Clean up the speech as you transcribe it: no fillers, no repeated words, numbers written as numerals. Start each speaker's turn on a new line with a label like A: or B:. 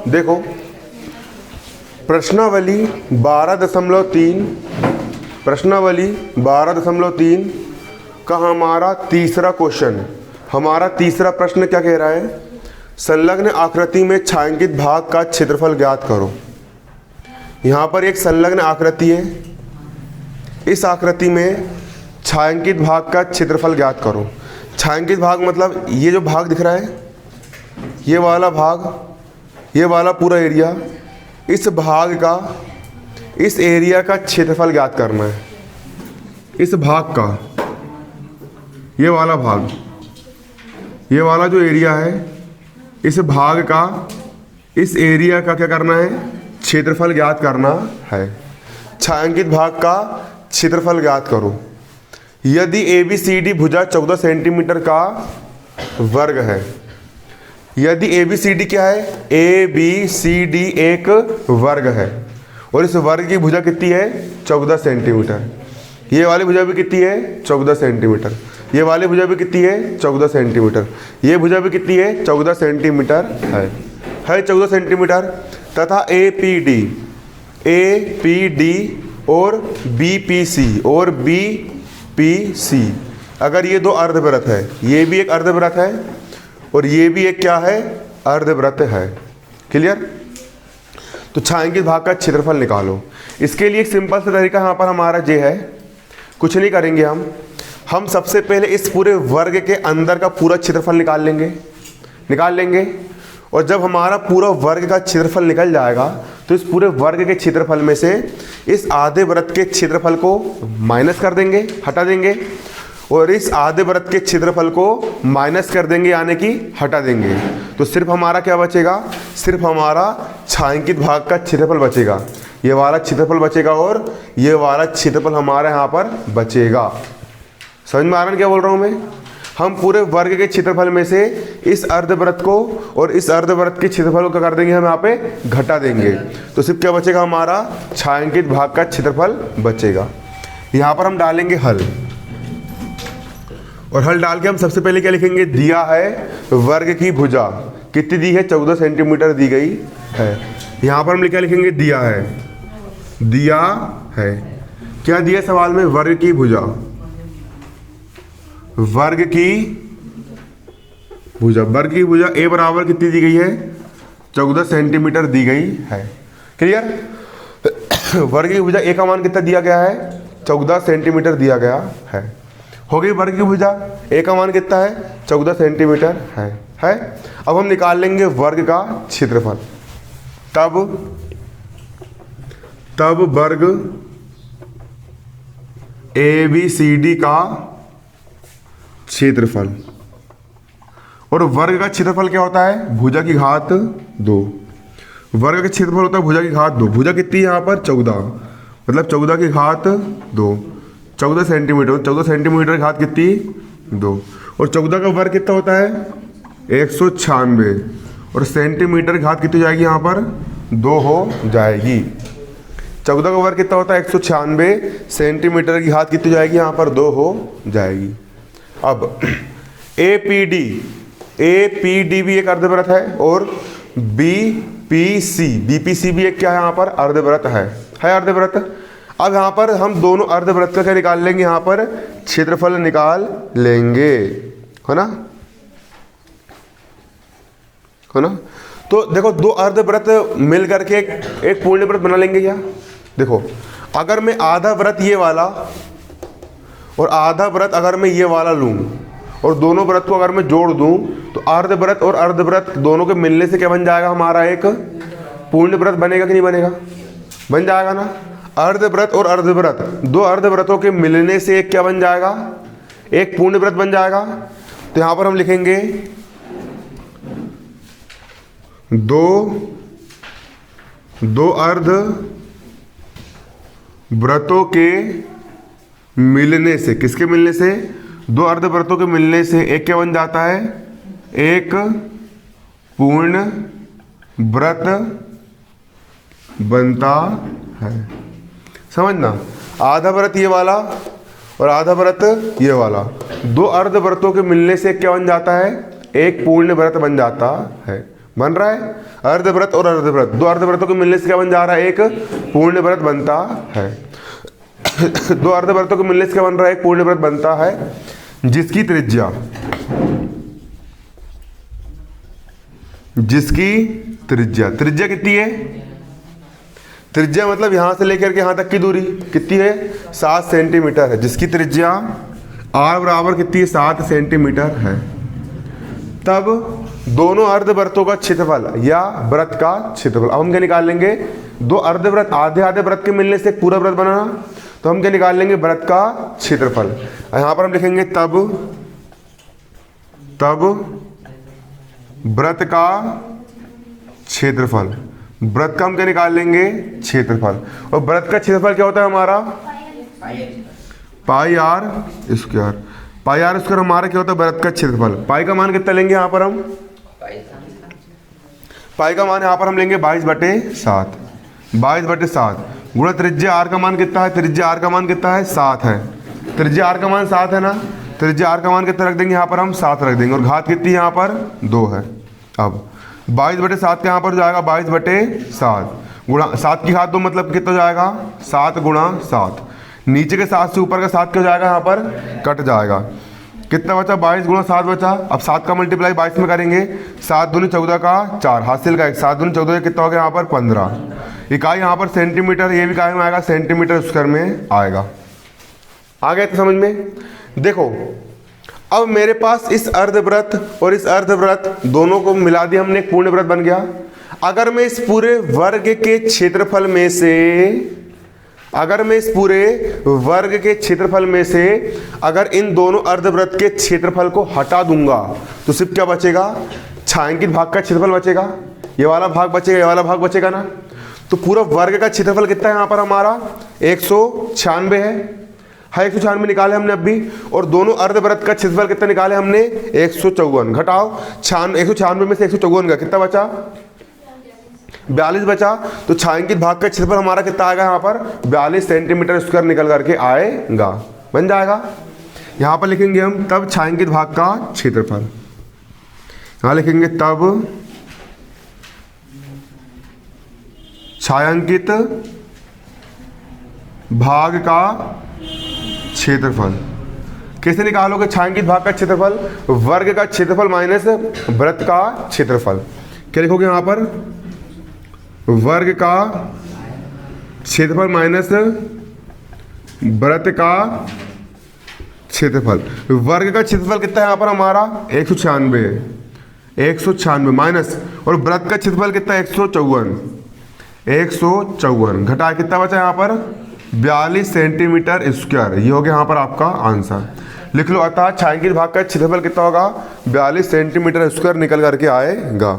A: देखो प्रश्नावली 12.3 का हमारा तीसरा क्वेश्चन, हमारा तीसरा प्रश्न क्या कह रहा है? संलग्न आकृति में छायांकित भाग का क्षेत्रफल ज्ञात करो। यहाँ पर एक संलग्न आकृति है, इस आकृति में छायांकित भाग का क्षेत्रफल ज्ञात करो। छायांकित भाग मतलब ये जो भाग दिख रहा है, ये वाला भाग, ये वाला पूरा एरिया, इस भाग का, इस एरिया का क्षेत्रफल ज्ञात करना है। इस भाग का, ये वाला भाग, ये वाला जो एरिया है, इस भाग का, इस एरिया का क्या करना है? क्षेत्रफल ज्ञात करना है। छायांकित भाग का क्षेत्रफल ज्ञात करो। यदि ABCD भुजा 14 सेंटीमीटर का वर्ग है, यदि ABCD क्या है? ABCD एक वर्ग है और इस वर्ग की भुजा कितनी है? 14 सेंटीमीटर। ये वाली भुजा भी कितनी है? 14 सेंटीमीटर। ये वाली भुजा भी कितनी है? 14 सेंटीमीटर। ये भुजा भी कितनी है? 14 सेंटीमीटर है 14 सेंटीमीटर। तथा APD और BPC अगर ये दो अर्धवृत्त है, ये भी एक अर्धवृत्त है और ये भी एक क्या है? अर्धवृत्त है। क्लियर? तो छायांकित भाग का क्षेत्रफल निकालो। इसके लिए एक सिंपल सा तरीका यहाँ पर हमारा ये है, कुछ नहीं करेंगे हम सबसे पहले इस पूरे वर्ग के अंदर का पूरा क्षेत्रफल निकाल लेंगे और जब हमारा पूरा वर्ग का क्षेत्रफल निकल जाएगा तो इस पूरे वर्ग के क्षेत्रफल में से इस आधे वृत्त के क्षेत्रफल को माइनस कर देंगे, हटा देंगे, और इस आधे वृत्त के क्षेत्रफल को माइनस कर देंगे, यानी कि हटा देंगे। तो सिर्फ हमारा क्या बचेगा? सिर्फ हमारा छायांकित भाग का क्षेत्रफल बचेगा। ये वाला क्षेत्रफल बचेगा और ये वाला क्षेत्रफल हमारा यहाँ पर बचेगा। समझ में आ रहा है क्या बोल रहा हूँ मैं? हम पूरे वर्ग के क्षेत्रफल में से इस अर्धवृत्त को और इस अर्धवृत्त के क्षेत्रफल को क्या कर देंगे? हम यहाँ पे घटा देंगे। तो सिर्फ क्या बचेगा? हमारा छायांकित भाग का क्षेत्रफल बचेगा। यहाँ पर हम डालेंगे हल, और हल डाल के हम सबसे पहले क्या लिखेंगे? दिया है वर्ग की भुजा कितनी दी है? 14 सेंटीमीटर दी गई है। यहाँ पर हम क्या लिखेंगे? दिया है क्या दिया सवाल में? वर्ग की भुजा, वर्ग की भुजा A बराबर कितनी दी गई है? 14 सेंटीमीटर दी गई है। क्लियर? वर्ग की भुजा A का मान कितना दिया गया है? 14 सेंटीमीटर दिया गया है। हो गई वर्ग की भुजा। A का मान कितना है? 14 सेंटीमीटर है। अब हम निकाल लेंगे वर्ग का क्षेत्रफल। तब वर्ग ABCD का क्षेत्रफल, और वर्ग का क्षेत्रफल क्या होता है? भुजा की घात 2। वर्ग का क्षेत्रफल होता है भुजा की घात 2। भुजा कितनी है यहाँ पर? 14, मतलब 14 की घात 2, 14 सेंटीमीटर। 14 सेंटीमीटर की घात कितनी? 2। और 14 का वर्ग कितना होता है? 196, और सेंटीमीटर की घात कितनी जाएगी यहाँ पर? 2 हो जाएगी। 14 का वर्ग कितना होता है? 196, सेंटीमीटर की घात कितनी जाएगी यहाँ पर? 2 हो जाएगी। अब APD भी एक अर्धवृत्त है और BPC भी एक क्या है? यहाँ पर अर्धवृत्त है अर्धवृत्त। अब यहाँ पर हम दोनों अर्धवृत्त का क्या निकाल लेंगे? यहाँ पर क्षेत्रफल निकाल लेंगे, है ना? तो देखो, दो अर्धवृत्त मिल करके एक पूर्ण वृत्त बना लेंगे क्या? देखो, अगर मैं आधा वृत्त ये वाला और आधा वृत्त अगर मैं ये वाला लूँ और दोनों वृत्त को अगर मैं जोड़ दूँ तो अर्धवृत्त और अर्धवृत्त दोनों के मिलने से क्या बन जाएगा? हमारा एक पूर्ण वृत्त बनेगा कि नहीं बनेगा? बन जाएगा ना। अर्धवृत्त और अर्धवृत्त, दो अर्धवृत्तों के मिलने से एक क्या बन जाएगा? एक पूर्ण वृत्त बन जाएगा। तो यहाँ पर हम लिखेंगे दो अर्धवृत्तों के मिलने से, किसके मिलने से? दो अर्धवृत्तों के मिलने से एक क्या बन जाता है? एक पूर्ण वृत्त बनता है। समझना, आधा वृत्त ये वाला और आधा वृत्त ये वाला। दो अर्धवृत्तों के मिलने से क्या बन जाता है? एक पूर्ण वृत्त बन जाता है। बन रहा है? अर्धवृत्त और अर्धवृत्त, दो अर्धवृत्तों के मिलने से क्या बन जा रहा है? एक पूर्ण वृत्त बनता है। दो अर्धवृत्तों के मिलने से क्या बन रहा है? एक पूर्ण वृत्त बनता है जिसकी त्रिज्या त्रिज्या कितनी है? त्रिज्या मतलब यहां से लेकर के यहां तक की दूरी कितनी है? 7 सेंटीमीटर है। जिसकी त्रिज्या r बराबर कितनी है? 7 सेंटीमीटर है। तब दोनों अर्धवृत्तों का क्षेत्रफल या वृत्त का क्षेत्रफल, अब हम क्या निकाल लेंगे? दो अर्धवृत्त आधे आधे वृत्त के मिलने से एक पूरा वृत्त बनाना, तो हम क्या निकाल लेंगे? वृत्त का क्षेत्रफल। यहां पर हम लिखेंगे तब वृत्त का क्षेत्रफल। वृत्त का हम क्या निकाल लेंगे? क्षेत्रफल। और वृत्त का क्षेत्रफल क्या होता है हमारा? Pi R square. Pi R square हमारा क्या होता है? वृत्त का क्षेत्रफल। पाई का मान कितना लेंगे यहाँ पर हम? पाई का मान यहाँ पर हम लेंगे 22/7। 22/7 गुणा त्रिज्या आर का मान कितना है? त्रिज्या आर का मान कितना है? 7 है। त्रिज्या आर का मान 7 है ना? त्रिज्या आर का मान कितना रख देंगे यहाँ पर हम? 7 रख देंगे। और घात कितनी यहाँ पर? 2 है। अब 22/7 का यहाँ पर जाएगा 22/7 गुणा 7 की घात 2 मतलब कितना जाएगा? 7 गुणा 7। नीचे के 7 से ऊपर का 7 क्या जाएगा? यहाँ पर कट जाएगा। कितना बचा? 22 गुणा 7 बचा। अब 7 का मल्टीप्लाई 22 में करेंगे। 7 दूनी 14 का 4 हासिल का 1। 7 दूनी 14 कितना हो गया यहाँ पर? 15। इकाई यहाँ पर सेंटीमीटर, ये भी इकाई में आएगा सेंटीमीटर स्क्वायर में आएगा। आ गया तो समझ में? देखो अब मेरे पास इस अर्धवृत्त और इस अर्धवृत्त दोनों को मिला दिया हमने, एक पूर्ण वृत्त बन गया। अगर मैं इस पूरे वर्ग के क्षेत्रफल में से अगर इन दोनों अर्धवृत्त के क्षेत्रफल को हटा दूंगा तो सिर्फ क्या बचेगा? छायांकित भाग का क्षेत्रफल बचेगा। ये वाला भाग बचेगा, ये वाला भाग बचेगा ना। तो पूरा वर्ग का क्षेत्रफल कितना है यहाँ पर हमारा? 196 है। 196 निकाले हमने अभी। और दोनों अर्धवृत्त का क्षेत्रफल कितना निकाले हमने? 154। घटाओ 196 में से 154 का कितना बचा? 42 बचा। तो छायांकित भाग का क्षेत्रफल हमारा कितना आएगा यहाँ पर? 42 सेंटीमीटर स्क्वायर निकल करके आएगा। बन जाएगा। यहाँ पर लिखेंगे हम तब छायांकित भाग का क्षेत्रफल। यहाँ लिखेंगे तब छायांकित भाग का क्षेत्रफल। कैसे निकालोगे छायांकित भाग का क्षेत्रफल? वर्ग का क्षेत्रफल माइनस वृत्त का क्षेत्रफल। क्या लिखोगे यहाँ पर? वर्ग का क्षेत्रफल माइनस वृत्त का क्षेत्रफल। वर्ग का क्षेत्रफल कितना है यहाँ पर हमारा? 196। 196 माइनस, और वृत्त का क्षेत्रफल कितना है? 154। घटा कितना बचा यहाँ पर? 42 सेंटीमीटर स्क्वायर। ये हो गया यहाँ पर आपका आंसर। लिख लो। अतः छायांकित भाग का क्षेत्रफल कितना होगा? 42 सेंटीमीटर स्क्वायर निकल करके आएगा।